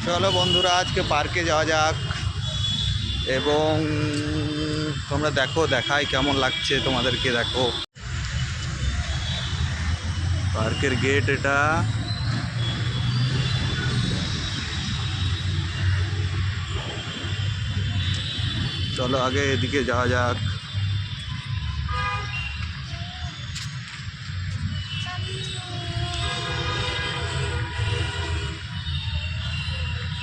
চলো বন্ধুরা, আজকে পার্কে যাওয়া যাক এবং তোমরা দেখো, দেখাই কেমন লাগছে তোমাদেরকে। দেখো পার্কের গেট এটা। চলো আগে এদিকে যাওয়া যাক।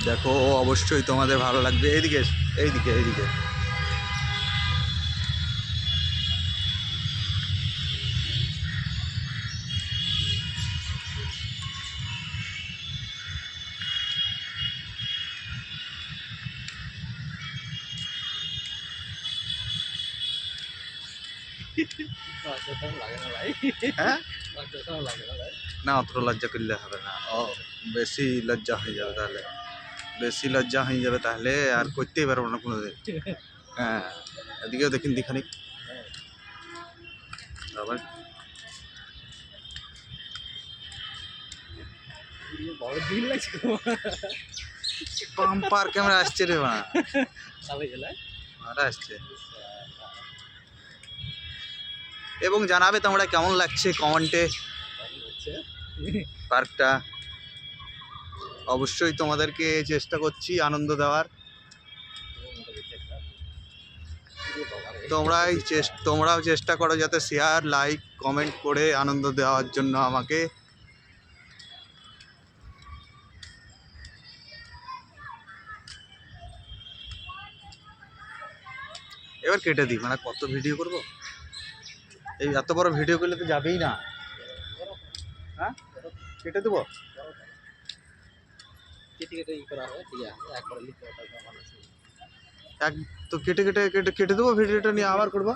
দেখো অবশ্যই তোমাদের ভালো লাগবে। এইদিকে এইদিকে এইদিকে হ্যাঁ না, অত লজ্জা করলে হবে না। বেশি লজ্জা হয়ে যাবে তাহলে, বেশি লজ্জা হয়ে যাবে তাহলে আর করতেই পারবো না কোনোদিন। হ্যাঁ, এদিকেও দেখিন দিখানি আবার পাম্পার ক্যামেরা আসছে রে মা, আসছে। এবং জানাবে তোমরা কেমন লাগছে কমেন্টে পার্কটা। অবশ্যই তোমাদেরকে চেষ্টা করছি আনন্দ দেওয়ার। তোমরাও চেষ্টা করো যাতে শেয়ার, লাইক, কমেন্ট করে আনন্দ দেওয়ার জন্য আমাকে। এবার কেটে দিই, মানে কত ভিডিও করব, এই এত বড় ভিডিও করলে তো যাবেই না। হ্যাঁ, কেটে দেবো। এক তো কেটে কেটে কেটে কেটে দেবো, ভিডিওটা নিয়ে আবার করবো।